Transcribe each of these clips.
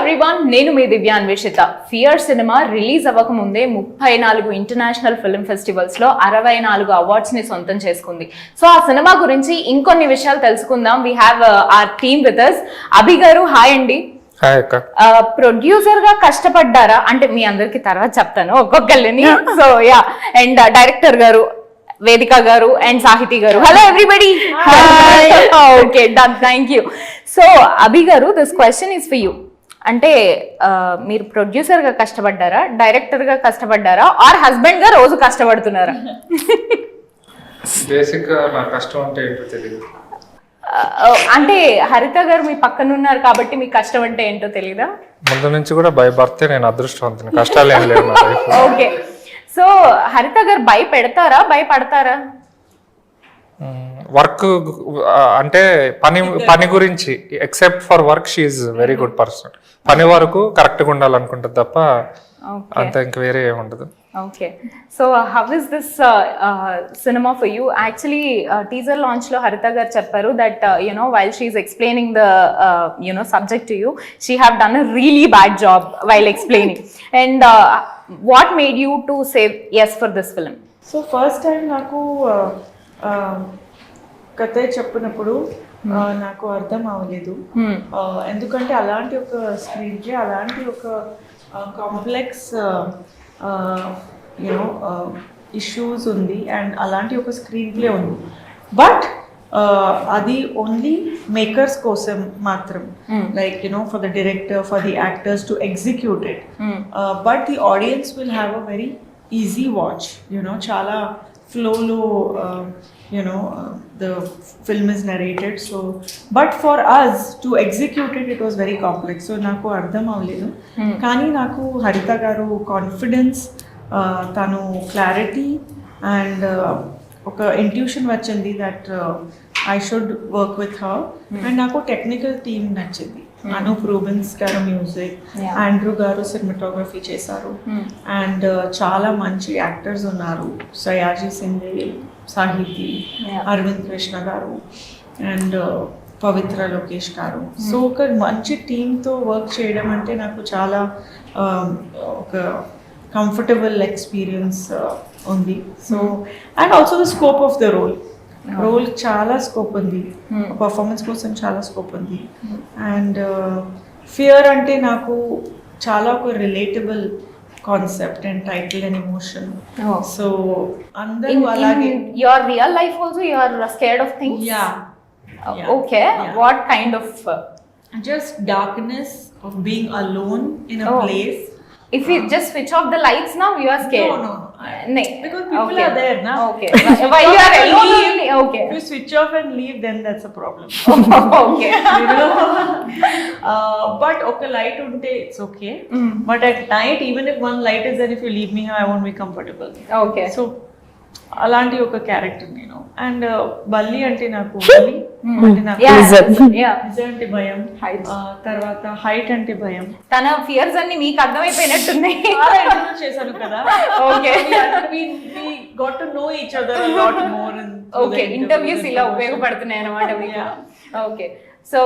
Everyone, నేను మీ దివ్య Anveshitha. Fear cinema release అవ్వక ముందే 34 ఇంటర్నేషనల్ ఫిల్మ్ ఫెస్టివల్స్ లో 64 అవార్డ్స్ ని సొంతం చేసుకుంది. సో ఆ సినిమా గురించి ఇంకొన్ని విషయాలు తెలుసుకుందాం. We have our team with us. Abhi garu, hi అండి. ప్రొడ్యూసర్ గా కష్టపడ్డారా అంటే మీ అందరికి తర్వాత చెప్తాను ఒక్కొక్కరిని. సో యా, అండ్ డైరెక్టర్ గారు వేదిక గారు అండ్ సాహితీ గారు, hello everybody. Okay, done, thank you. So Abhi గారు, this question is for you. అంటే మీరు ప్రొడ్యూసర్ గా కష్టపడ్డారా, డైరెక్టర్ గా కష్టపడ్డారా, ఆర్ హస్బెండ్ గా రోజు కష్టపడుతున్నారా? బేసిక్ గా నా కష్టం అంటే ఏంటో తెలియదు. అంటే హరిత గారు మీ పక్కన ఉన్నారు కాబట్టి మీకు కష్టం అంటే ఏంటో తెలీదా? ముందు నుంచి కూడా భయపడితే నేను అదృష్టవంతుని, కష్టాలు ఏం లేవు. ఓకే, సో హరిత గారు భయపెడతారా, భయపడతారా? వర్క్ అంటే పని గురించి, except for work she is very good person. పని వరకు కరెక్ట్ గా ఉండాలనుకుంటుంది తప్ప అంత ఇంక వేరే ఏముండదు. Okay, so how is this cinema for you? Actually teaser launch లో హరిత గారు చెప్పారు that while she is explaining the subject to you, she have done a really bad job while explaining. And what made you to say yes for this film? So first time నాకు కథ చెప్పినప్పుడు నాకు అర్థం అవ్వలేదు. ఎందుకంటే అలాంటి ఒక screen play, అలాంటి ఒక కాంప్లెక్స్ ఇష్యూస్ ఉంది అండ్ అలాంటి ఒక స్క్రీన్ ప్లే ఉంది. బట్ అది ఓన్లీ మేకర్స్ కోసం మాత్రం, like for the director, for the actors to execute it. But the audience will have a very easy watch. చాలా ఫ్లోలో the film is narrated. So but for us to execute it was very complex. So నాకు అర్థం అవ్వలేదు. కానీ నాకు హరిత గారు confidence, తను క్లారిటీ అండ్ ఒక ఇంట్యూషన్ వచ్చింది that I should work with her. And నాకు టెక్నికల్ టీమ్ నచ్చింది. అనూప్ రూబెన్స్ గారు మ్యూజిక్, ఆండ్రూ గారు సినిమాటోగ్రఫీ చేశారు. అండ్ చాలా మంచి యాక్టర్స్ ఉన్నారు, సయాజీ సింధే, సాహితీ, అరవింద్ కృష్ణ గారు అండ్ పవిత్ర లోకేష్ గారు. సో ఒక మంచి టీంతో వర్క్ చేయడం అంటే నాకు చాలా ఒక కంఫర్టబుల్ ఎక్స్పీరియన్స్ ఉంది. So and also the scope of the role చాలా స్కోప్ ఉంది, పర్ఫార్మెన్స్ కోసం చాలా స్కోప్ ఉంది. అండ్ ఫియర్ అంటే నాకు చాలా ఒక relatable concept and title and emotion. So అందరూ అలాగే. Your real life also you are scared of things? Yeah. Okay, what kind of? Just darkness of being alone in a place. If you just switch off the lights now, you are scared. No. Because people okay. are there, na. Okay. While you are alone only, okay. If you switch off and leave, then that's a problem. Okay. But okay, light unte it's okay. But at night, even if one light is there, if you leave me here, I won't be comfortable. Okay. So అలాంటి ఒక character నేను. And బల్లి అంటే నాకు అంటే భయం, తర్వాత height అంటే భయం. తన ఫియర్స్ అన్ని మీకు అర్థమైపోయినట్టున్నాయి. చేశాను కదా. Okay, got to know each other a lot more. Okay, interviews ఇలా ఉపయోగపడుతున్నాయి అన్నమాట మీకు. ఓకే, సో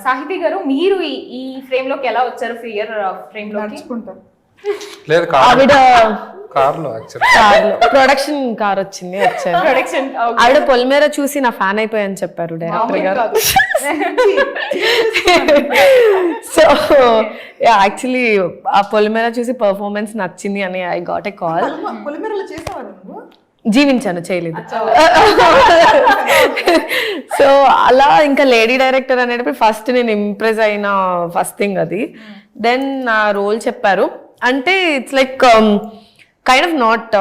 సాహితీ గారు, మీరు ఈ ఫ్రేమ్ లోకి ఎలా వచ్చారు? ఫియర్ ఫ్రేమ్ లో నడుచుకుంటారు? లేదు, ఆవిడ కార్లో ప్రొడక్షన్ కార్ వచ్చింది, వచ్చారు. ప్రొడక్షన్ ఆవిడ పొలిమేర చూసి నా ఫ్యాన్ అయిపోయాని చెప్పారు డైరెక్టర్ గారు. సో యాక్చువల్లీ ఆ పొలిమేర చూసి పర్ఫార్మెన్స్ నచ్చింది అని ఐ గాట్ ఎ కాల్. జీవించాను, చేయలేదు. సో అలా ఇంకా లేడీ డైరెక్టర్ అనేటప్పుడు ఫస్ట్ నేను ఇంప్రెస్ అయిన ఫస్ట్ థింగ్ అది. దెన్ నా రోల్ చెప్పారు అంటే it's like kind of not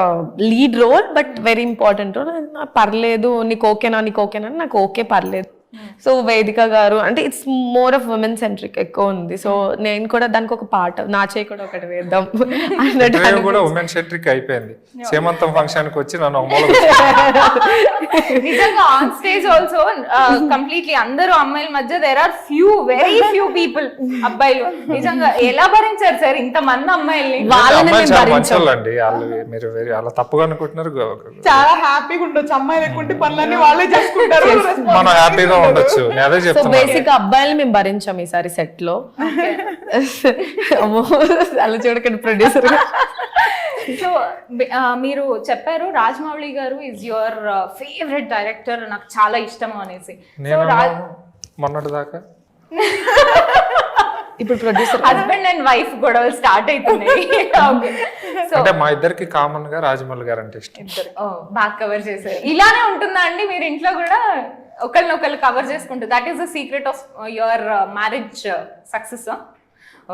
lead role but very important role. పర్లేదు, నీకు ఓకేనా నాకు ఓకే, పర్లేదు. సో వేదిక గారు అంటే it's more of women centric ఎక్కువ ఉంది. సో నేను కూడా దానికి ఒక పార్ట్, నా చేయి కూడా ఒకటి వేద్దాం అన్నట్టు కూడా ఉమెన్ సెంట్రిక్ అయిపోయింది. సేమంతం ఫంక్షన్ కి వచ్చి నన్ను నిజంగా ఆన్ స్టేజ్ ఆల్సో కంప్లీట్లీ అందరూ అమ్మాయిల మధ్య there are very few people అబ్బాయిలు. నిజంగా ఎలా భరించారు సార్ ఇంత మంది అమ్మాయిల్ని? మంచోళ్ళండి వాళ్ళు, మీరు అలా తప్పుగా అనుకుంటున్నారు. చాలా హ్యాపీగా ఉండొచ్చు, అమ్మాయిలు ఎక్కుంటే పనులన్నీ వాళ్ళే చేసుకుంటారు, మనం హ్యాపీగా ఉండొచ్చు, నేను అదే సో చెప్తున్నా. బేసిక్ అబ్బాయిలు మేము భరించాం ఈసారి సెట్ లో. అమ్మో అలా చూడకండి ప్రొడ్యూసర్. సో మీరు చెప్పారు రాజమౌళి గారు ఈజ్ యువర్ ఫేవరెట్ డైరెక్టర్, నాకు చాలా ఇష్టం అనేసి. నేను మొన్నటి దాకా ఇప్పుడు ప్రొడ్యూసర్ హస్బెండ్ అండ్ వైఫ్ గొడవలు స్టార్ట్ అవుతున్నాయి. సో అంటే మా ఇద్దరికి కామన్ గా రాజమౌళి గారు అంటే ఇష్టం. బాగా కవర్ చేశారు. ఇలానే ఉంటుందా అండి మీరు ఇంట్లో కూడా ఒకరినొకరు కవర్ చేసుకుంటారు? That is the secret of your marriage success.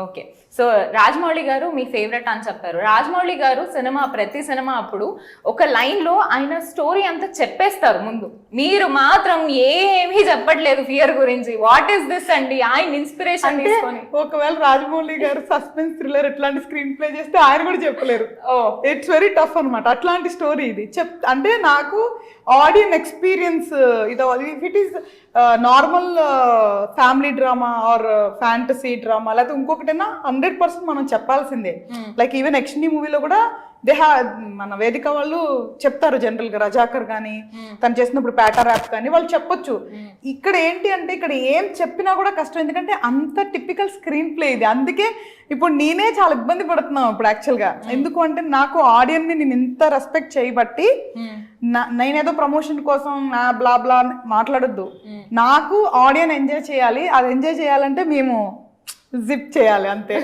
Okay, so Rajamouli గారు మీ ఫేవరెట్ అని చెప్పారు. రాజమౌళి గారు ప్రతి సినిమా అప్పుడు ఒక లైన్ లో ఆయన స్టోరీ అంతా చెప్పేస్తారు ముందు, మీరు మాత్రం ఏమీ చెప్పట్లేదు ఫియర్ గురించి. వాట్ ఈస్ దిస్ అండి? ఆయన ఇన్స్పిరేషన్ తీసుకొని. ఒకవేళ రాజమౌళి గారు సస్పెన్స్ థ్రిల్లర్ ఇట్లాంటి స్క్రీన్ ప్లే చేస్తే ఆయన కూడా చెప్పలేరు. ఇట్స్ వెరీ టఫ్ అనమాట అట్లాంటి స్టోరీ ఇది. అంటే నాకు ఆడియన్ ఎక్స్పీరియన్స్ ఇది, if it is normal family drama or fantasy drama లేకపోతే ఇంకొకటైనా 100% మనం చెప్పాల్సిందే. లైక్ ఈవెన్ యక్షిని మూవీలో కూడా మన వేదిక వాళ్ళు చెప్తారు జనరల్ గా, రజాకర్ కానీ తను చేసినప్పుడు పేటా ర్యాప్ కానీ వాళ్ళు చెప్పొచ్చు. ఇక్కడ ఏంటి అంటే ఇక్కడ ఏం చెప్పినా కూడా కష్టం, ఎందుకంటే అంత టిపికల్ స్క్రీన్ ప్లే ఇది. అందుకే ఇప్పుడు నేనే చాలా ఇబ్బంది పడుతున్నాను ఇప్పుడు యాక్చువల్ గా. ఎందుకు అంటే నాకు ఆడియన్స్ ని నేను ఇంత రెస్పెక్ట్ చేయబట్టి, నేనేదో ప్రమోషన్ కోసం బ్లా బ్లా మాట్లాడొద్దు. నాకు ఆడియన్స్ ఎంజాయ్ చేయాలి, అది ఎంజాయ్ చేయాలంటే మేము జిప్ చేయాలి అంతే.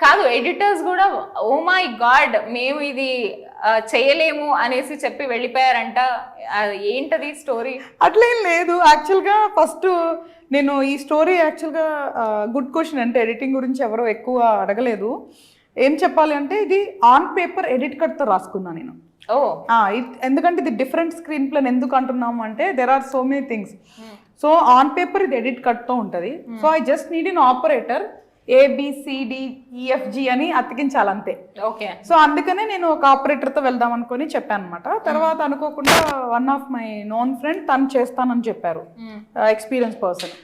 కాదు, ఎడిటర్స్ కూడా ఓ మై గాడ్ మేము ఇది చేయలేము అనేసి చెప్పి వెళ్ళిపోయారంట. ఏంటది స్టోరీ? అట్లేం లేదు. యాక్చువల్గా ఫస్ట్ నేను ఈ స్టోరీ యాక్చువల్గా గుడ్ క్వశ్చన్, అంటే ఎడిటింగ్ గురించి ఎవరో ఎక్కువ అడగలేదు. ఏం చెప్పాలి అంటే ఇది ఆన్ పేపర్ ఎడిట్ కట్తో రాసుకున్నా నేను. ఎందుకంటే ఇది డిఫరెంట్ స్క్రీన్ ప్లే ఎందుకు అంటున్నాము అంటే there are so many things. So on paper ఇది ఎడిట్ కట్తో ఉంటుంది. So I just need in operator ABCDEFG అని అతికించాలంతే. ఓకే. సో అందుకనే నేను ఒక ఆపరేటర్తో వెళ్దాం అనుకుని చెప్పాను అనమాట. తర్వాత అనుకోకుండా one of my known friend తను చేస్తానని చెప్పారు, ఎక్స్పీరియన్స్ పర్సన్.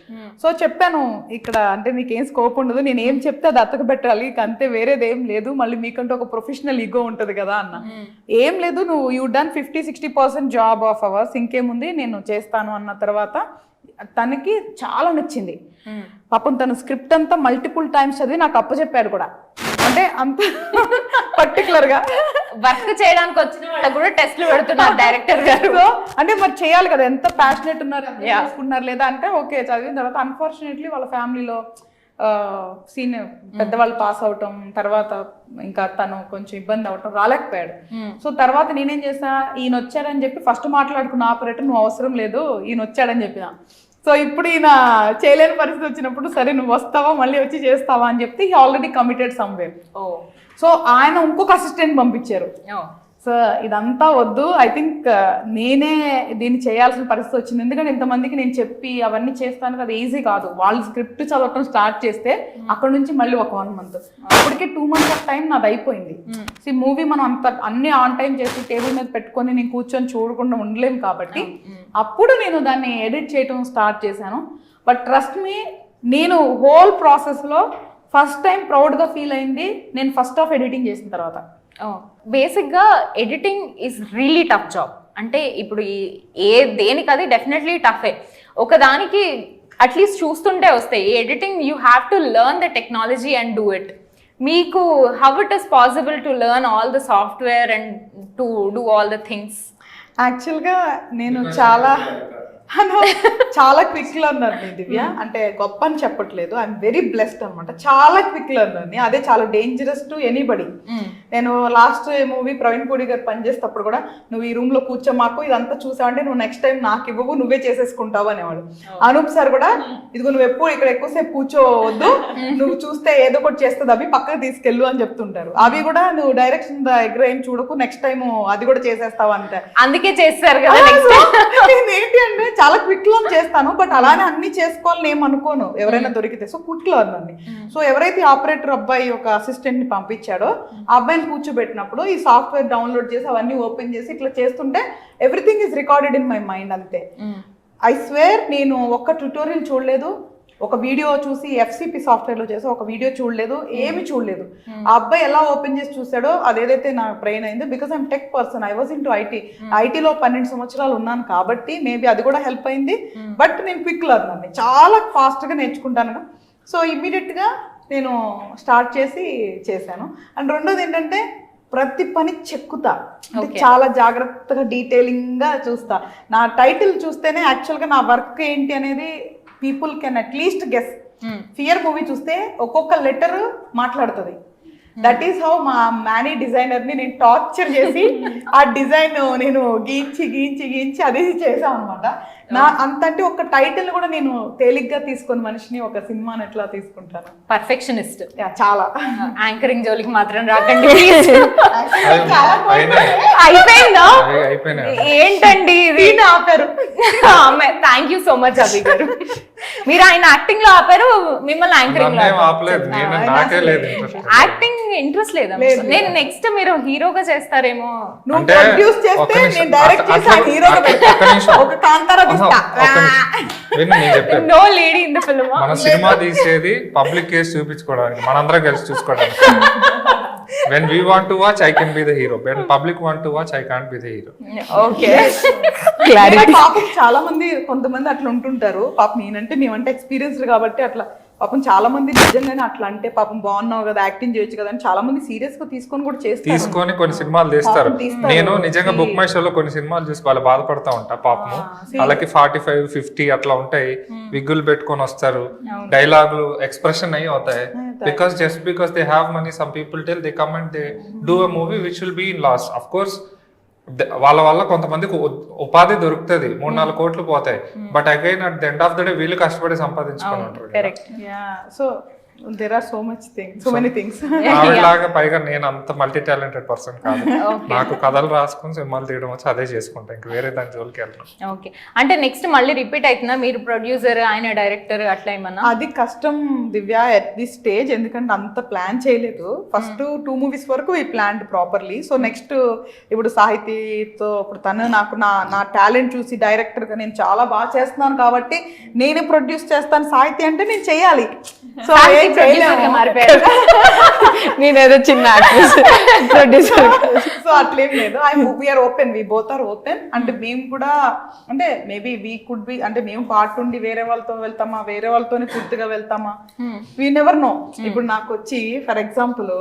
సో చెప్పాను ఇక్కడ అంటే నీకేం స్కోప్ ఉండదు, నేను ఏం చెప్తే అది అతక పెట్టాలి అంతే, వేరేది ఏం లేదు, మళ్ళీ మీకంటూ ఒక ప్రొఫెషనల్ ఈగో ఉంటుంది కదా అన్న. ఏం లేదు, నువ్వు you done 50-60% job of hours, ఇంకేముంది నేను చేస్తాను అన్న తర్వాత తనకి చాలా నచ్చింది. పాపం తను స్క్రిప్ట్ అంతా మల్టిపుల్ టైమ్స్ చదివి నాకు అప్పచెప్పాడు కూడా. అంటే అంత పర్టికులర్ గా వర్క్ చేయడానికి వచ్చిన వాళ్ళకి కూడా టెస్ట్లు పెడుతున్నారు డైరెక్టర్ గారు. అంటే మరి చేయాలి కదా, ఎంత ప్యాషనెట్ ఉన్నారు, ఎంత చేసుకున్నారు లేదా అంటే ఓకే చదివిన తర్వాత అన్ఫార్చునేట్లీ వాళ్ళ ఫ్యామిలీలో సీనియర్ పెద్దవాళ్ళు పాస్ అవటం, తర్వాత ఇంకా తను కొంచెం ఇబ్బంది అవటం, రాలేకపోయాడు. సో తర్వాత నేనేం చేసా, ఈయన వచ్చాడని చెప్పి ఫస్ట్ మాట్లాడుకున్న ఆపరేటర్ నువ్వు అవసరం లేదు ఈయన వచ్చాడని చెప్పిన. సో ఇప్పుడు ఈయన చేయలేని పరిస్థితి వచ్చినప్పుడు సరే నువ్వు వస్తావా మళ్ళీ వచ్చి చేస్తావా అని చెప్తే he already committed somewhere. So ఆయన ఇంకొక అసిస్టెంట్ పంపించారు. సో ఇదంతా వద్దు, ఐ థింక్ నేనే దీన్ని చేయాల్సిన పరిస్థితి వచ్చింది. ఎందుకంటే ఇంతమందికి నేను చెప్పి అవన్నీ చేస్తాను కదా, ఈజీ కాదు. వాళ్ళు స్క్రిప్ట్ చదవటం స్టార్ట్ చేస్తే అక్కడ నుంచి మళ్ళీ ఒక 1 month, అప్పటికే 2 months ఆఫ్ టైం నాది అయిపోయింది. సో ఈ మూవీ మనం అంత అన్ని ఆన్ టైం చేసి టేబుల్ మీద పెట్టుకొని నేను కూర్చొని చూడకుండా ఉండలేము కాబట్టి అప్పుడు నేను దాన్ని ఎడిట్ చేయటం స్టార్ట్ చేశాను. బట్ ట్రస్ట్ మీ, నేను హోల్ ప్రాసెస్లో ఫస్ట్ టైం ప్రౌడ్గా ఫీల్ అయింది నేను ఫస్ట్ హాఫ్ ఎడిటింగ్ చేసిన తర్వాత. బేసిక్గా editing is really tough job. అంటే ఇప్పుడు దేనికి అది డెఫినెట్లీ టఫే. ఒకదానికి అట్లీస్ట్ చూస్తుంటే వస్తాయి. ఈ editing you have to learn the technology and do it. మీకు how it is possible to learn all the software and to do all the things? యాక్చువల్గా నేను చాలా క్విక్ లెర్నర్ దివ్య. అంటే గొప్ప అని చెప్పట్లేదు, ఐఎమ్ వెరీ బ్లెస్డ్ అనమాట. చాలా క్విక్ లెర్నర్ని, అదే చాలా డేంజరస్ టు ఎనీబడి. నేను లాస్ట్ మూవీ ప్రవీణ్ పూడి గారు పనిచేసేటప్పుడు కూడా నువ్వు ఈ రూమ్ లో కూర్చోమాకు, ఇదంతా చూసావంటే నువ్వు నెక్స్ట్ టైం నాకు ఇవ్వవు, నువ్వే చేసేసుకుంటావు అనేవాడు. అనూప్ సార్ కూడా ఇదిగో నువ్వు ఎప్పుడు ఇక్కడ ఎక్కువసేపు కూర్చోవద్దు, నువ్వు చూస్తే ఏదో ఒకటి చేస్తుంది అవి పక్కకు తీసుకెళ్ళు అని చెప్తుంటారు. అవి కూడా నువ్వు డైరెక్షన్ దగ్గర ఏం చూడకు, నెక్స్ట్ టైం అది కూడా చేసేస్తావు అంతే. అందుకే చేస్తారు కదా. ఏంటి అంటే చాలా క్విక్ లర్న్ చేస్తాను, బట్ అలానే అన్ని చేసుకోవాలని ఏం అనుకోను ఎవరైనా దొరికితే. సో క్విక్ లర్న్ అండి. సో ఎవరైతే ఆపరేటర్ అబ్బాయి ఒక అసిస్టెంట్ ని పంపించాడో ఆ అబ్బాయిని కూర్చోబెట్టినప్పుడు ఈ సాఫ్ట్వేర్ డౌన్లోడ్ చేసి అవన్నీ ఓపెన్ చేసి ఇట్లా చేస్తుంటే everything is recorded in my mind అంతే. ఐ స్వేర్ నేను ఒక్క ట్యూటోరియల్ చూడలేదు, ఒక వీడియో చూసి ఎఫ్సిపి సాఫ్ట్వేర్ లో చేసి ఒక వీడియో చూడలేదు, ఏమి చూడలేదు. ఆ అబ్బాయి ఎలా ఓపెన్ చేసి చూసాడో అదేదైతే నా బ్రెయిన్ అయిందో. Because I'm tech person, I was in to IT. ఐటీలో 12 సంవత్సరాలు ఉన్నాను కాబట్టి మేబీ అది కూడా హెల్ప్ అయింది. బట్ నేను క్విక్ లర్నర్ని, చాలా ఫాస్ట్గా నేర్చుకుంటాను. సో ఇమ్మీడియట్గా నేను స్టార్ట్ చేశాను. అండ్ రెండోది ఏంటంటే ప్రతి పని చెక్కుతా, అంటే చాలా జాగ్రత్తగా డీటెయిలింగ్గా చూస్తా. నా టైటిల్ చూస్తేనే యాక్చువల్గా నా వర్క్ ఏంటి అనేది people can at least guess. Fear movie చూస్తే ఒక్కొక్క లెటర్ మాట్లాడుతుంది. దట్ ఈస్ హౌ మా మ్యానీ డిజైనర్ని నేను టార్చర్ చేసి ఆ డిజైన్ నేను గీయించి అది చేసాం అనమాట. నా అంతంటే ఒక టైటిల్ కూడా నేను తేలిగ్గా తీసుకొని మనిషిని ఒక సినిమాని ఎట్లా తీసుకుంటాను. పర్ఫెక్షనిస్ట్. చాలా యాంకరింగ్ జోలికి మాత్రం రాకండి. అయిపోయిందా? ఏంటండి ఇది? ఆపారు. థ్యాంక్ యూ సో మచ్ అభి గారు. మీరు ఆయన యాక్టింగ్ లో ఆపారు, మిమ్మల్ని యాంకరింగ్ లో యాక్టింగ్ ఇంట్రెస్ట్ లేదా? నేను నెక్స్ట్ మీరు హీరోగా చేస్తారేమో. నువ్వు ప్రొడ్యూస్ చేస్తే నేను డైరెక్ట్ చేసి ఆ హీరోగా పెడతా. ఒక కాంతారా తీస్తా. No lady in the film. మన సినిమా తీసేది పబ్లిక్ కేసు చూపించుకోవడానికి, మనందరం కలిసి చూసుకోవడానికి. When we want to watch, I can be the hero. When public want to watch, I can't be the hero. Okay. పాపం చాలా మంది కొంతమంది అట్లా ఉంటుంటారు. పాపం నేనంటే మేమంటే ఎక్స్పీరియన్స్డ్ కాబట్టి అట్లా పాపం చాలా మంది నిజంగానే అట్లా అంటే పాపం బాగున్నావు కదా, యాక్టింగ్ చేయొచ్చు కదా అని చాలా మంది సీరియస్ గా తీసుకొని కూడా తీసుకొని కొన్ని సినిమాలు తీస్తారు. నేను నిజంగా బుక్ మై షోలో కొన్ని సినిమాలు చూసి వాళ్ళు బాధపడతా ఉంటా. పాపము వాళ్ళకి 45, 50 అట్లా ఉంటాయి, విగ్గులు పెట్టుకొని వస్తారు, డైలాగులు ఎక్స్ప్రెషన్ అయ్యి అవుతాయి. Just because they have money, some people tell they come and they do a movie which will be in loss. Of course, వాళ్ళ వల్ల కొంతమందికి ఉపాధి దొరుకుతుంది, 3-4 కోట్లు పోతాయి. But again at the end of the day వీళ్ళు కష్టపడి సంపాదించుకొని ఉంటారు. Correct. So there are so many things. ఆవిడలాగా పైగా నేను అంత మల్టీ టాలెంటెడ్ పర్సన్ కాదు. నాకు కథలు రాసుకుని సినిమాలు తీయడం వచ్చి అదే చేసుకుంటా, ఇంక వేరే దాని జోలికి వెళ్ళను. ఓకే. అంటే నెక్స్ట్ మళ్ళీ రిపీట్ అవుతుందా? మీరు ప్రొడ్యూసర్, ఆయన డైరెక్టర్ అట్లా ఏమన్నా? అది కష్టం దివ్య ఎట్ ది స్టేజ్, ఎందుకంటే అంత ప్లాన్ చేయలేదు. ఫస్ట్ 2 మూవీస్ వరకు ఈ ప్లాన్ ప్రాపర్లీ. సో నెక్స్ట్ ఇప్పుడు సాహితీతో ఇప్పుడు తను నాకు నా టాలెంట్ చూసి డైరెక్టర్ గా నేను చాలా బాగా చేస్తున్నాను కాబట్టి నేనే ప్రొడ్యూస్ చేస్తాను. సాహితీ అంటే నేను చెయ్యాలి. సో నేనేదో చిన్న యాక్ట్రెస్ ప్రొడ్యూసర్. సో అట్లేం లేదు. We are open, we both are open. అంటే మేము కూడా అంటే మేబీ వీ కుడ్ బి, అంటే మేము పార్ట్ ఉండి వేరే వాళ్ళతో వెళ్తామా, వేరే వాళ్ళతోనే పూర్తిగా వెళ్తామా, వీ నెవర్ నో. ఇప్పుడు నాకు వచ్చి ఫర్ ఎగ్జాంపుల్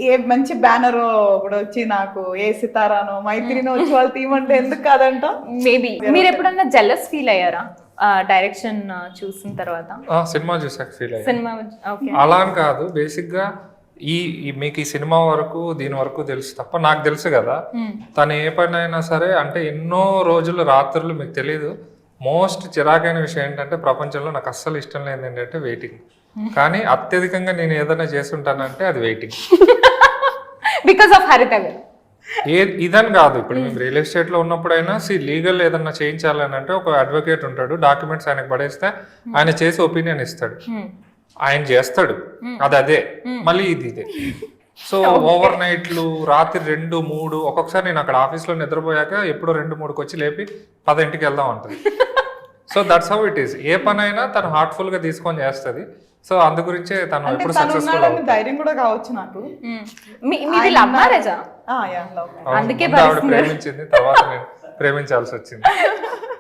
ఏ మంచి బ్యానర్ కూడా వచ్చి నాకు ఏ సితారానో మైత్రినో వచ్చి వాళ్ళు తీయమంటే ఎందుకు కాదంట. మేబీ మీరు ఎప్పుడన్నా జెలస్ ఫీల్ అయ్యారా డైరెక్షన్ చూసిన తర్వాత? సినిమా చూసాక ఫీల్ అయ్యా. సినిమా అలా అని కాదు, బేసిక్ గా మీకు ఈ సినిమా వరకు దీని వరకు తెలుసు తప్ప నాకు తెలుసు కదా. తను ఏ పని అయినా సరే అంటే ఎన్నో రోజులు రాత్రులు మీకు తెలియదు. మోస్ట్ చిరాకైన విషయం ఏంటంటే ప్రపంచంలో నాకు అస్సలు ఇష్టం లేదు ఏంటంటే వెయిటింగ్. కానీ అత్యధికంగా నేను ఏదైనా చేస్తుంటానంటే అది వెయిటింగ్. బికాస్ ఆఫ్ హరిత గారు. ఇదని కాదు, ఇప్పుడు మేము రియల్ ఎస్టేట్ లో ఉన్నప్పుడైనా లీగల్ ఏదన్నా చేయించాలని అంటే ఒక అడ్వకేట్ ఉంటాడు, డాక్యుమెంట్స్ ఆయనకు పడేస్తే ఆయన చేసి ఒపీనియన్ ఇస్తాడు, ఆయన చేస్తాడు, అదే మళ్ళీ ఇదే. సో ఓవర్ నైట్లు రాత్రి 2, 3 ఒక్కొక్కసారి నేను అక్కడ ఆఫీస్లో నిద్రపోయాక ఎప్పుడో 2-3కి వచ్చి లేపి 10ంటికి వెళ్దాం అంటది. So that's how it is. ఏ పని అయినా తను హార్ట్ఫుల్ గా తీసుకొని చేస్తుంది. సో అందు గురించే తను ఎప్పుడు సక్సెస్ఫుల్ అవుతుంది. ధైర్యం కూడా కావచ్చు నాకు. మీది లవ్ మ్యారేజా? అందుకే ఆవిడ ప్రేమించింది, తర్వాత నేను ప్రేమించాల్సి వచ్చింది.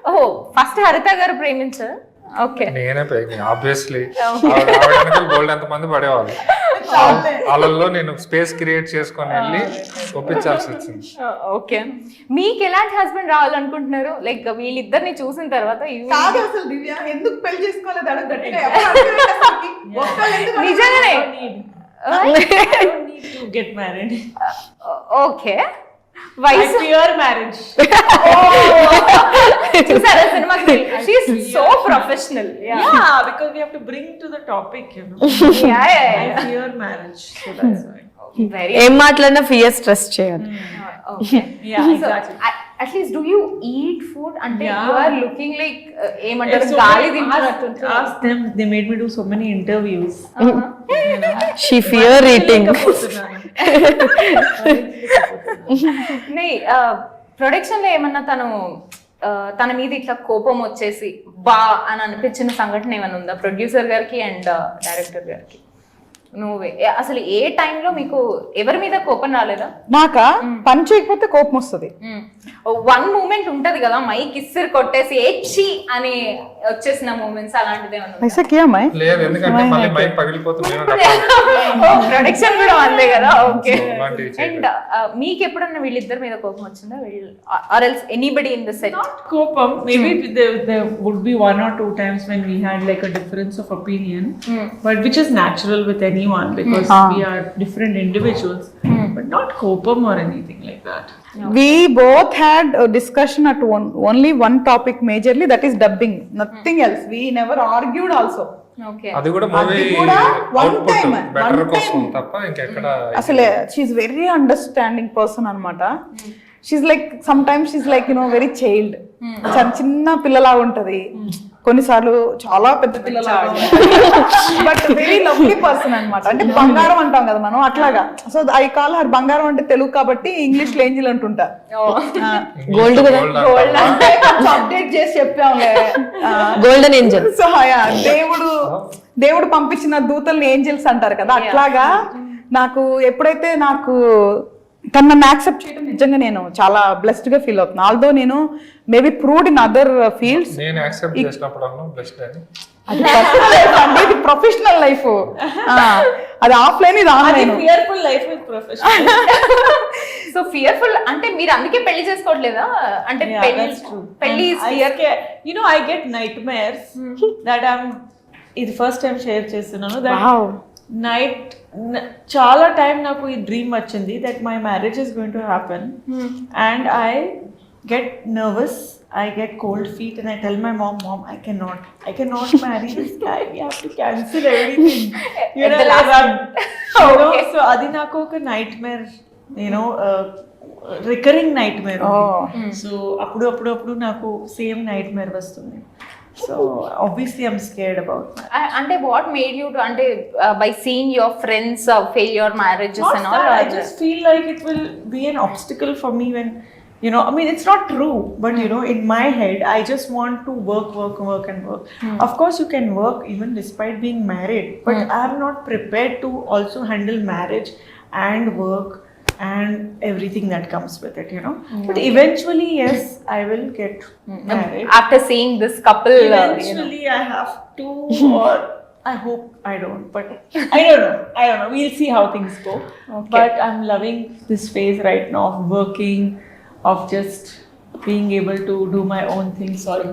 ఓ ఫస్ట్ హరిత గారు ప్రేమించారు? ఓకే. నేనే ప్రేమి ఆబ్వియస్లీ. గోల్డ్ ఎంతమంది పడేవాళ్ళు, వాళ్ళల్లో నేను స్పేస్ క్రియేట్ చేసుకొని వెళ్ళి ఒప్పించాల్సి వచ్చింది. ఓకే. మీకు ఎలాంటి హస్బెండ్ రావాలనుకుంటున్నారు? లైక్ వీళ్ళిద్దరిని చూసిన తర్వాత అసలు దివ్య ఎందుకు పెళ్లి చేసుకోలేదు నిజంగానే గెట్ మ్యారీడ్. ఓకే. వయసు ప్యూర్ మ్యారేజ్. చూసారా సినిమాకి? She is so professional. Yeah, because we have to bring to the topic, you know. Yeah. Pure marriage, so that's why. Very. ఏం మాట్లాడినా ఫియర్ స్ట్రెస్ చేయాలి. Okay. Yeah, So, exactly. at least do you eat food? Ante Yeah. you are looking like ఏమంటారు So గాలి I తింటున్నట్టు. asked them, they made me do so many interviews. She fear eating. Production లో ఏమన్నా తను తన మీద ఇట్లా కోపం వచ్చేసి బా అని అనిపించిన సంఘటన ఏమైనా ఉందా ప్రొడ్యూసర్ గారికి అండ్ డైరెక్టర్ గారికి? నువ్వే అసలు ఏ టైంలో మీకు ఎవరి మీద కోపం రాలేదా? నాకా పని చేయకపోతే కోపం వస్తుంది. వన్ మూమెంట్ ఉంటది కదా మైక్ ఇస్సిరి కొట్టేసి ఏచి అని వచ్చేసిన మూమెంట్స్ అలాంటిది ఏమన్నా? లేదు, ఎందుకంటే మళ్ళీ మైక్ పగిలిపోతుంది. ప్రొడక్షన్ కూడా అంతే కదా. ఓకే. అండ్ మీకు ఎప్పుడన్నా వీళ్ళిద్దరి మీద కోపం వచ్చిందా? Or else anybody in the set? Kopam, maybe there would be 1 or 2 times when we had like a difference of opinion, but which is natural with anyone because we are different individuals, but not kopam or anything like that. We both had a discussion at only one topic majorly, that is dubbing, nothing else. We never argued also. Okay. అది కూడా movie output better కోసం తప్ప ఇంకెక్కడ. అసలు she's very understanding person అన్నమాట. She's like some times she's like very child, చిన్న పిల్లలా ఉంటది, కొన్నిసార్లు చాలా పెద్ద పిల్లలా బట్ వెరీ లవ్లీ పర్సన్ అన్నమాట. అంటే బంగారం అంటాం కదా మనం, అట్లాగా. సో ఐ కాల్ హర్ బంగారం, అంటే తెలుగు కాబట్టి ఇంగ్లీష్ లో ఏంజిల్ అంటుంటా. గోల్డ్ కదా, గోల్డ్ అంటే అప్డేట్ చేసి చెప్పాంలే, గోల్డెన్ ఏంజల్. సో దేవుడు పంపించిన దూతల్ని ఏంజల్స్ అంటారు కదా, అట్లాగా. నాకు ఎప్పుడైతే నాకు తను నన్ను యాక్సెప్ట్ చేయడం నిజంగా నేను చాలా బ్లెస్డ్ గా ఫీల్ అవుతున్నాను. ఆల్దో నేను maybe proved in other fields. నేను యాక్సెప్ట్ చేసినప్పుడు బ్లెస్డ్ అని. అది ప్రొఫెషనల్ లైఫ్, అది ఆఫ్లైన్, ఇది online. Fearful life with professional. So fearful అంటే మీరు అందుకే పెళ్లి చేసుకోవట్లేదా? అంటే పెళ్లి You know, I get nightmares that ఇది ఫస్ట్ టైం షేర్ చేస్తున్నాను. నైట్ చాలా టైం నాకు ఈ డ్రీమ్ వచ్చింది that my marriage is going to happen and I get nervous, I get cold feet and I tell my mom, I cannot marry this guy, we have to cancel everything. You know, okay. So adi naku oka nightmare, you know, recurring nightmare. So appudu naku same nightmare vastundi. So obviously I'm scared about that. అంటే what made you to, అంటే by seeing your friends fail your marriages and all? I just feel like it will be an obstacle for me when, you know, I mean, it's not true, but you know, in my head, I just want to work. Of course, you can work even despite being married, but I'm not prepared to also handle marriage and work and everything that comes with it, you know. But eventually, yes, I will get married. After seeing this couple, Eventually, I have to, or I hope I don't, but I don't know. We'll see how things go. Okay. But I'm loving this phase right now of working, of just being able to do my own thing. Sorry.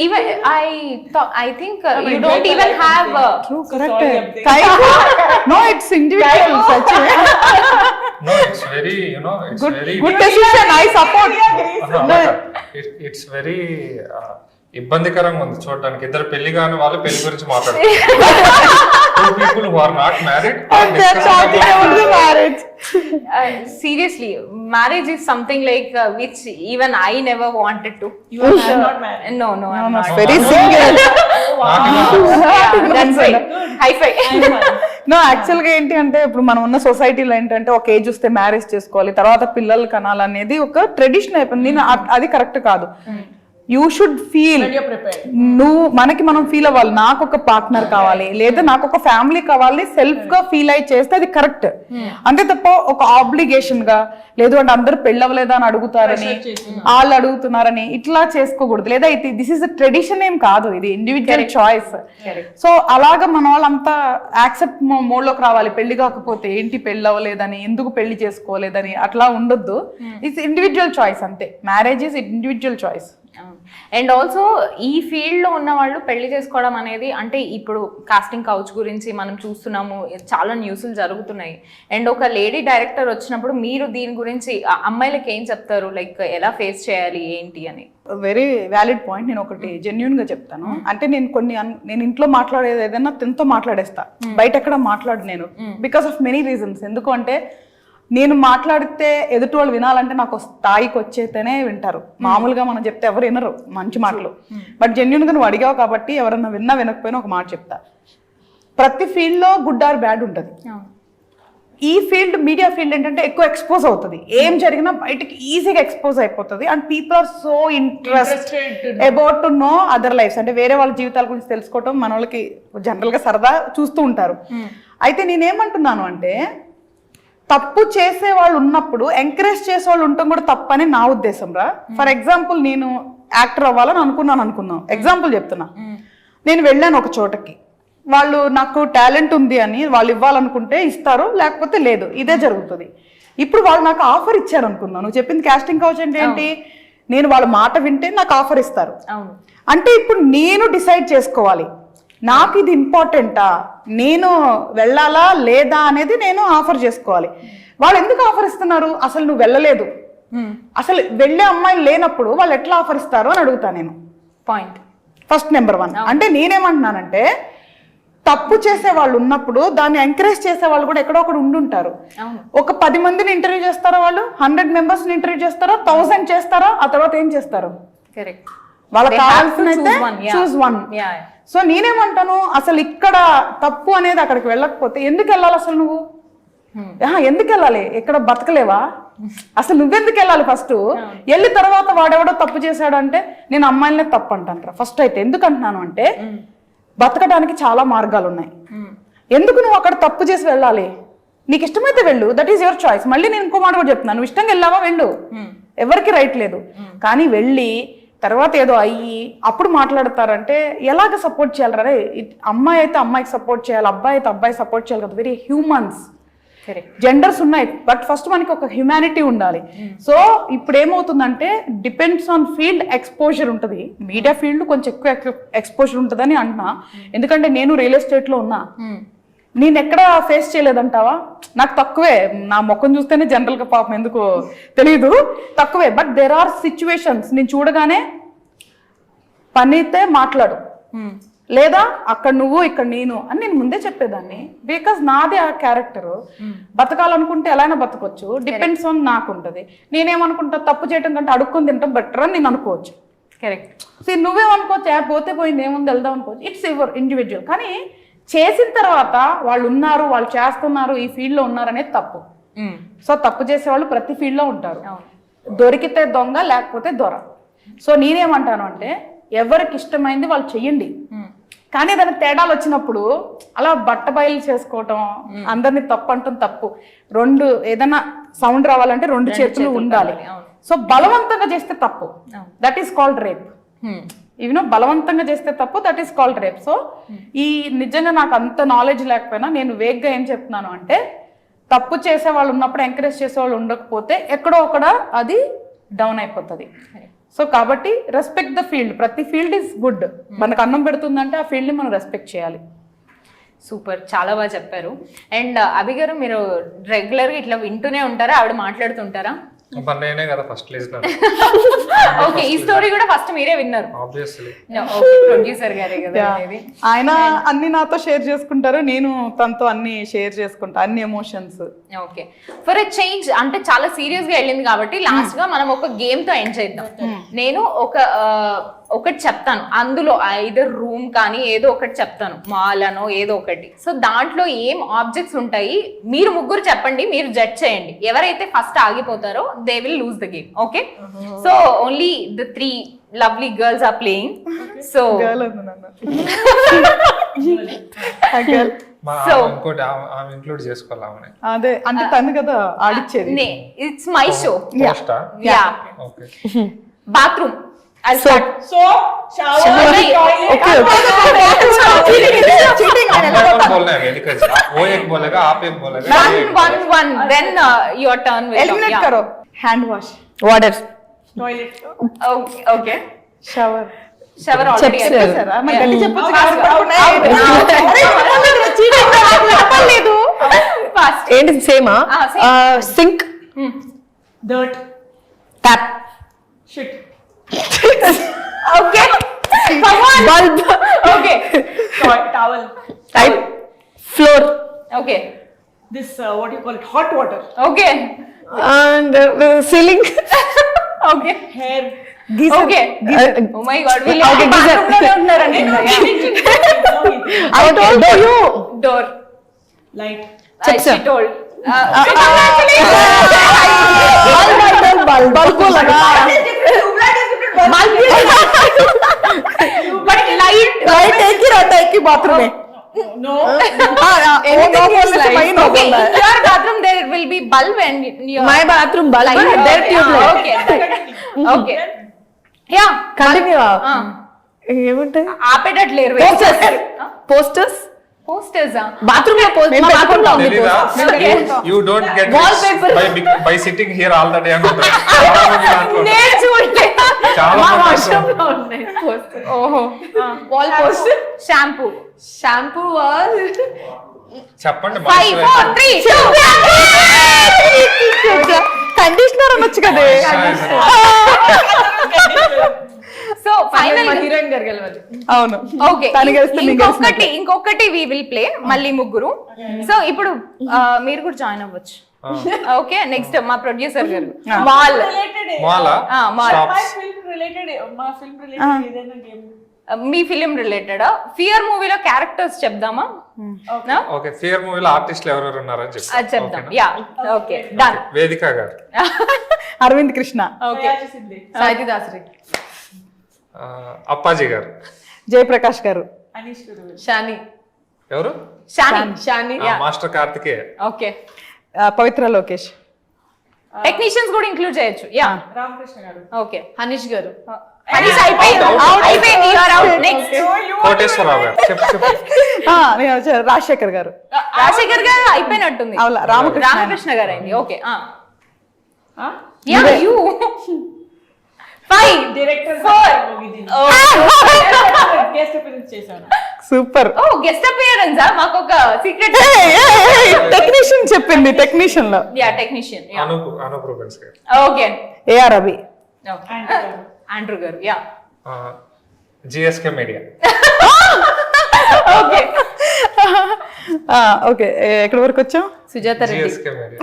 Even I think you don't even have True, correct. Sorry, No, it's individual. No, it's very, you know, it's very Good decision, I support. it's very ఇబ్బందికరంగా ఉంది చూడడానికి. ఇద్దరు పెళ్లి కాని వాళ్ళు పెళ్లి గురించి మాట్లాడుతున్నారు. Two people who are not married are discussing about marriage. Seriously, marriage is something like which even I never wanted to. You are not married. No, I'm not. Very single. Yeah, that's right. High five. No, యాక్చువల్గా ఏంటి అంటే ఇప్పుడు మనం ఉన్న సొసైటీలో ఏంటంటే ఒక age వస్తే మ్యారేజ్ చేసుకోవాలి, తర్వాత పిల్లలు కనాలనేది ఒక ట్రెడిషన్ అయిపోయింది. అది కరెక్ట్ కాదు. యూ షుడ్ ఫీల్, మనం ఫీల్ అవ్వాలి, నాకు ఒక పార్ట్నర్ కావాలి లేదా నాకు ఒక ఫ్యామిలీ కావాలి, సెల్ఫ్ గా ఫీల్ అయి చేస్తే అది కరెక్ట్. అంతే తప్ప ఒక ఆబ్లిగేషన్ గా లేదు అంటే అందరు పెళ్ళవలేదా అని అడుగుతారని, వాళ్ళు అడుగుతున్నారని ఇట్లా చేసుకోకూడదు. లేదా దిస్ ఇస్ అ ట్రెడిషన్ ఏం కాదు, ఇది ఇండివిజువల్ చాయిస్. సో అలాగా మన వాళ్ళంతా యాక్సెప్ట్ మోడ్ లోకి రావాలి. పెళ్లి కాకపోతే ఏంటి పెళ్ళి అవ్వలేదని, ఎందుకు పెళ్లి చేసుకోలేదని అట్లా ఉండొద్దు. ఇట్స్ ఇండివిజువల్ చాయిస్ అంతే. Marriage is individual choice. And also ఈ ఫీల్డ్ లో ఉన్న వాళ్ళు పెళ్లి చేసుకోవడం అనేది, అంటే ఇప్పుడు కాస్టింగ్ కౌచ్ గురించి మనం చూస్తున్నాము, చాలా న్యూస్లు జరుగుతున్నాయి. అండ్ ఒక లేడీ డైరెక్టర్ వచ్చినప్పుడు మీరు దీని గురించి అమ్మాయిలకి ఏం చెప్తారు, లైక్ ఎలా ఫేస్ చేయాలి ఏంటి అని? Very valid point. నేను ఒకటి జెన్యున్ గా చెప్తాను. అంటే నేను ఇంట్లో మాట్లాడేది ఏదైనా తినతో మాట్లాడేస్తా, బయట ఎక్కడ మాట్లాడు నేను, బికాస్ ఆఫ్ మెనీ రీజన్స్. ఎందుకు అంటే నేను మాట్లాడితే ఎదుటి వాళ్ళు వినాలంటే నాకు స్థాయికి వచ్చేతేనే వింటారు. మామూలుగా మనం చెప్తే ఎవరు వినరు మంచి మాటలు. బట్ జెన్యున్గా నువ్వు అడిగావు కాబట్టి ఎవరన్నా విన్నా వినకపోయినా ఒక మాట చెప్తా. ప్రతి ఫీల్డ్లో గుడ్ ఆర్ బ్యాడ్ ఉంటుంది. ఈ ఫీల్డ్ మీడియా ఫీల్డ్ ఏంటంటే ఎక్కువ ఎక్స్పోజ్ అవుతుంది, ఏం జరిగినా బయటకి ఈజీగా ఎక్స్పోజ్ అయిపోతుంది. And people are so interested about to know other lives, అంటే వేరే వాళ్ళ జీవితాల గురించి తెలుసుకోవటం మన వాళ్ళకి జనరల్ గా సరదా చూస్తూ ఉంటారు. అయితే నేనేమంటున్నాను అంటే తప్పు చేసే వాళ్ళు ఉన్నప్పుడు ఎంకరేజ్ చేసే వాళ్ళు ఉండటం కూడా తప్పని నా ఉద్దేశం రా. ఫర్ ఎగ్జాంపుల్ నేను యాక్టర్ అవ్వాలని అనుకుందాం, ఎగ్జాంపుల్ చెప్తున్నా. నేను వెళ్ళాను ఒక చోటకి, వాళ్ళు నాకు టాలెంట్ ఉంది అని వాళ్ళు ఇవ్వాలనుకుంటే ఇస్తారు, లేకపోతే లేదు, ఇదే జరుగుతుంది. ఇప్పుడు వాళ్ళు నాకు ఆఫర్ ఇచ్చారు అనుకుందాం, నువ్వు చెప్పింది కాస్టింగ్ కౌచ్ అంటే ఏంటి, నేను వాళ్ళ మాట వింటే నాకు ఆఫర్ ఇస్తారు. అంటే ఇప్పుడు నేను డిసైడ్ చేసుకోవాలి నాకు ఇది ఇంపార్టెంటా, నేను వెళ్ళాలా లేదా అనేది నేను ఆఫర్ చేసుకోవాలి. వాళ్ళు ఎందుకు ఆఫర్ ఇస్తున్నారు, అసలు నువ్వు వెళ్ళలేదు, అసలు వెళ్ళే అమ్మాయిలు లేనప్పుడు వాళ్ళు ఎట్లా ఆఫర్ ఇస్తారు అని అడుగుతా నేను. Point first number 1. అంటే నేనేమంటున్నానంటే తప్పు చేసే వాళ్ళు ఉన్నప్పుడు దాన్ని ఎంకరేజ్ చేసే వాళ్ళు కూడా ఎక్కడో ఒకడు ఉండుంటారు. ఒక 10 మందిని ఇంటర్వ్యూ చేస్తారా, వాళ్ళు 100 మెంబర్స్ని ఇంటర్వ్యూ చేస్తారా, 1000 చేస్తారా, ఆ తర్వాత ఏం చేస్తారు, కరెక్ట్, వాళ్ళకి కావాల్సిన చూస్ వన్. సో నేనేమంటాను, అసలు ఇక్కడ తప్పు అనేది అక్కడికి వెళ్ళకపోతే ఎందుకు వెళ్ళాలి అసలు నువ్వు, ఎందుకు వెళ్ళాలి, ఇక్కడ బతకలేవా, అసలు నువ్వెందుకు వెళ్ళాలి, ఫస్ట్ వెళ్ళి తర్వాత వాడెవడో తప్పు చేశాడు అంటే నేను అమ్మాయిలనే తప్పు అంటాను ఫస్ట్. అయితే ఎందుకు అంటున్నాను అంటే బతకడానికి చాలా మార్గాలు ఉన్నాయి, ఎందుకు నువ్వు అక్కడ తప్పు చేసి వెళ్ళాలి, నీకు ఇష్టమైతే వెళ్ళు, దట్ ఈస్ యువర్ చాయిస్. మళ్ళీ నేను ఇంకో మాట కూడా చెప్తున్నాను, నువ్వు ఇష్టంగా వెళ్ళావా వెళ్ళు, ఎవరికి రైట్ లేదు. కానీ వెళ్ళి తర్వాత ఏదో అయ్యి అప్పుడు మాట్లాడతారంటే ఎలాగ సపోర్ట్ చేయాలి రే, అమ్మాయి అయితే అమ్మాయికి సపోర్ట్ చేయాలి, అబ్బాయి అయితే అబ్బాయి సపోర్ట్ చేయాలి కదా, వెరీ హ్యూమన్స్. జెండర్స్ ఉన్నాయి, బట్ ఫస్ట్ మనకి ఒక హ్యుమానిటీ ఉండాలి. సో ఇప్పుడు ఏమవుతుందంటే డిపెండ్స్ ఆన్ ఫీల్డ్ ఎక్స్పోజర్ ఉంటుంది, మీడియా ఫీల్డ్ కొంచెం ఎక్కువ ఎక్స్పోజర్ ఉంటుందని అంటున్నా. ఎందుకంటే నేను రియల్ ఎస్టేట్ లో ఉన్నా, నేను ఎక్కడ ఫేస్ చేయలేదంటావా, నాకు తక్కువే, నా ముఖం చూస్తేనే జనరల్ గా పాపం ఎందుకు తెలీదు తక్కువే. బట్ దేర్ ఆర్ సిచ్యువేషన్స్ నేను చూడగానే పని అయితే మాట్లాడు, లేదా అక్కడ నువ్వు ఇక్కడ నేను అని నేను ముందే చెప్పేదాన్ని. బికాస్ నాదే ఆ క్యారెక్టర్, బతకాలనుకుంటే ఎలా అయినా బతకొచ్చు, డిపెండ్స్ ఆన్ నాకు ఉంటుంది. నేనేమనుకుంటా తప్పు చేయడం కంటే అడుక్కొని తింటాం బెటర్ అని నేను అనుకోవచ్చు. కరెక్ట్. సో నువ్వేమనుకోవచ్చు, పోతే పోయింది ఏముంది వెళ్దాం అనుకోవచ్చు, ఇట్స్ యువర్ ఇండివిజువల్. కానీ చేసిన తర్వాత వాళ్ళు ఉన్నారు, వాళ్ళు చేస్తున్నారు, ఈ ఫీల్డ్ లో ఉన్నారు అనేది తప్పు. సో తప్పు చేసేవాళ్ళు ప్రతి ఫీల్డ్ లో ఉంటారు, దొరికితే దొంగ లేకపోతే దొర. సో నేనేమంటాను అంటే ఎవరికి ఇష్టమైంది వాళ్ళు చెయ్యండి, కానీ ఏదైనా తేడాలు వచ్చినప్పుడు అలా బట్టబయలు చేసుకోవటం, అందరినీ తప్పు అంటాం తప్పు. ఏదైనా సౌండ్ రావాలంటే 2 చేతులు ఉండాలి. సో బలవంతంగా చేస్తే తప్పు, that is called rape. Even బలవంతంగా చేస్తే తప్పు, that is called rape. So ఈ నిజంగా నాకు అంత నాలెడ్జ్ లేకపోయినా నేను వేగ్గా ఏం చెప్తున్నాను అంటే తప్పు చేసే వాళ్ళు ఉన్నప్పుడు ఎంకరేజ్ చేసే వాళ్ళు ఉండకపోతే ఎక్కడో ఒకడ అది డౌన్ అయిపోతుంది. సో కాబట్టి రెస్పెక్ట్ ద ఫీల్డ్, ప్రతి ఫీల్డ్ ఇస్ గుడ్. మనకు అన్నం పెడుతుందంటే ఆ ఫీల్డ్ని మనం రెస్పెక్ట్ చేయాలి. సూపర్, చాలా బాగా చెప్పారు. అండ్ అభి గారు, మీరు రెగ్యులర్గా ఇట్లా వింటూనే ఉంటారా, ఆవిడ మాట్లాడుతుంటారా? నేనే కదా ఫస్ట్ లిజనర్. ఓకే, ఈ స్టోరీ కూడా ఫస్ట్ మీరే విన్నారు? ఆబ్వియస్లీ. ప్రొడ్యూసర్ గారే కదా ఇది. ఆయన అన్ని నాతో షేర్ చేసుకుంటారు, నేను తనతో అన్ని షేర్ చేసుకుంటా, అన్ని emotions. Okay, for a change అంటే చాలా సీరియస్ గా వెళ్ళింది కాబట్టి లాస్ట్ గా మనం ఒక గేమ్ తో ఎండ్ చేద్దాం. నేను ఒకటి చెప్తాను, అందులో ఐదర్ రూమ్ కానీ ఏదో ఒకటి చెప్తాను, మాల్ అనో ఏదో ఒకటి. సో దాంట్లో ఏం ఆబ్జెక్ట్స్ ఉంటాయి మీరు ముగ్గురు చెప్పండి, మీరు జడ్జ్ చేయండి. ఎవరైతే ఫస్ట్ ఆగిపోతారో they will lose the game. Okay, so only the 3 lovely girls are playing. So ఇంకోటి ఆమె ఇంక్లూడ్ చేసుకోవాలి. అదే అంటే తను కదా ఆడిచ్చేది. It's my show. Yeah, okay. Bathroom. I'll so start. shower, toilet. cheating बोलना है मेरी कज वो एक बोलेगा आप एक बोलेगा one then your turn will eliminate come. करो. hand wash, water, toilet, okay, shower already sir मैं गलती చెప్పొచ్చు లేదు fast. ఏంటి సేమా? Sink, dirt, tap, shit, okay, come on, bulb, okay, towel, type, floor, okay, this what you call it, hot water, okay, and ceiling, okay, hair, geyser, okay, oh my god, we Okay, geyser. unnaranడి. I told you, door, light, she told But light bathroom में No. anything is light. Okay, in your bathroom there will be bulb and your my bathroom bulb light. and there Okay, tube light. okay, right. Okay. Yeah. Continue ఏమంటాయి ఆపేటట్లేరు posters posters bathroom లో మా bathroom లో ఉంది తెలీదా? You don't get Wallpaper. rich by sitting here all the day అనుకుంటారు. చాలా మంది దాంట్లో ఉంటారు. నేను చూడలేదు చాలా మా మంది వాష్రూమ్ అసలు లో ఉన్నాయి పోస్టర్ ఓహో వాల్ పోస్టర్ షాంపూ షాంపూ చెప్పండి 5 4 3 2 కండిషనర్ అనొచ్చు కదా సో ఫైనల్ హీరోయిన్ గారు గెలవాలి అవును ఓకే తను గెలిస్తే నేను గెలిచినట్టే. ఇంకొకటి వి విల్ ప్లే మళ్ళీ ముగ్గురు సో ఇప్పుడు మీరు కూడా జాయిన్ అవ్వచ్చు ఓకే నెక్స్ట్ మా ప్రొడ్యూసర్ గారు మాల్ మాలా మాల్ షాప్స్ మా ఫిల్మ్ రిలేటెడ్ ఏదైనా గేమ్ మీ ఫిలిం రిలేటెడ్ ఫియర్ మూవీలో క్యారెక్టర్స్ చెప్దామా No? ఓకే ఫియర్ మూవీలో ఆర్టిస్టులు ఎవరెవరు ఉన్నారని చెప్పి అది చెప్దాం yeah okay done Vedika garu, Aravind Krishna, okay Sahithi Dasari Appaji garu, Jayaprakash garu, Aneesh Guru, Shani ఎవరు Shani master Karthikeya, okay Pavitra Lokesh, technicians కూడా ఇంక్లూడ్ చేయొచ్చు యా రామకృష్ణ గారు, ఓకే హనీష్ గారు హనీష్ అయిపోయింది అయిపోయింది you are out next Koteswararao garu, చెప్పు నేను వచ్చా- రాజశేఖర్ గారు, రాజశేఖర్ గారు అయిపోయినట్టుంది అవునా, రామకృష్ణ గారు అయింది okay yeah you 5 director 4 guest appearance చేశాను. సూపర్. ఓ గెస్ట్ అపియరెన్స్ మాకు ఒక సీక్రెట్ టెక్నీషియన్ చెప్పింది, టెక్నీషియన్ లో yeah technician yeah Anoop Rubens garu, okay AR Ravi, Andrew garu yeah GSK media, okay okay ఎక్కడి వరకు వచ్చాం? సుజాత రెడ్డి జిఎస్కే మీడియా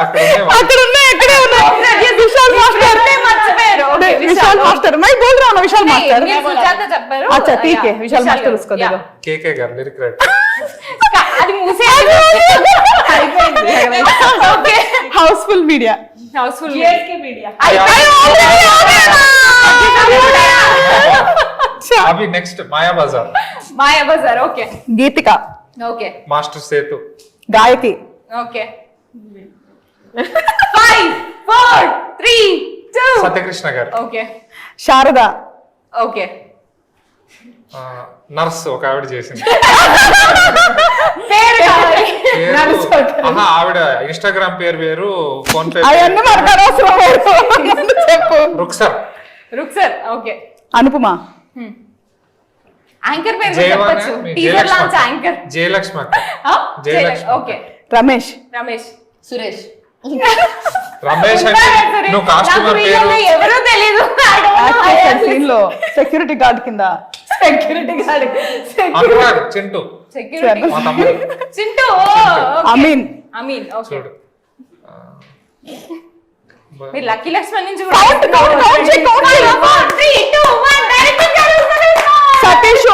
అక్కడ అక్కడ ఉన్నాయి, ఎక్కడే ఉన్నాయి. విశాల్ మాస్టర్, మర్చిపోయారు విశాల్ మాస్టర్ मैं बोल रहा हूँ ना, विशाल मास्टर. సుజాత చెప్పారు अच्छा ठीक है, विशाल मास्टर उसको दे दो. కేకే గారు లిరిక్ రైటర్, అది మూసే okay Housefull Media, Housefull GSK Media, అవి next Maya Bazaar, Maya Bazaar okay Geetika, okay master Sethu, Gayaki, okay 5 4 3 2 Satyakrishna గారు, ఓకే शारदा, ఓకే నర్స్ ఒక ఆవిడ చేసింది పేరు కావాలి పేరు, ఆహా, ఆవిడ ఇన్స్టాగ్రామ్ పేరు వేరు, ఫోన్ పే అవన్నీ మనకు అనవసరం లేదు. చెప్పు. రుక్సర్, రుక్సర్ ఓకే అనుపమ, యాంకర్ పేరు జయవాణి, చెప్పొచ్చు టీజర్ లాంచ్ యాంకర్ జయలక్ష్మి అక్క, జయలక్ష్మి. ఓకే రమేష్, రమేష్ సురేష్ రమేష్ అంటే నువ్వు కాస్ట్యూమర్ పేరు ఎవరో తెలియదు సీన్ లో సెక్యూరిటీ గార్డ్ కింద, security guard Anurag, Chintu, security మా తమ్ముడు, చింటూ అమీన్, అమీన్ ఓకే చూడు మీరు లక్కీ లక్ష్మణ్ నుంచి కూడా Count, count చేయి, count చేయి. 3 2 1 డైరెక్ట్ గారు సతీష్,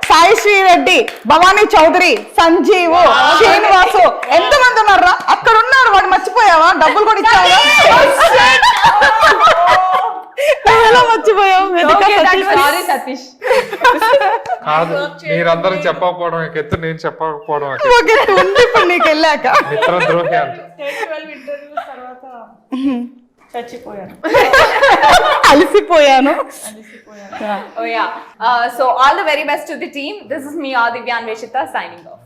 సాయి శ్రీ రెడ్డి, భవానీ చౌదరి, సంజీవ్, శ్రీనివాసు, ఎంతమంది ఉన్నారా? అక్కడ ఉన్నారు, వాడు మర్చిపోయావా? డబ్బులు కూడా ఇచ్చావా? నువ్వెలా మర్చిపోయావు? వెనక సతీష్. సారీ సతీష్ కాదు, మీరందరూ చెప్పకపోవడం ఒక ఎత్తు, నేను చెప్పకపోవడం ఒక ఎత్తు. ఒక ఎత్తు ఉంది ఇప్పుడు నీకు వెళ్ళాక. మిత్రద్రోహి అంట. 12 ఇంటర్వ్యూస్ తర్వాత చచ్చిపోయాను. అలసిపోయాను. Oh yeah. So all the very best to the team. This is me, Adivya Anveshita, signing off.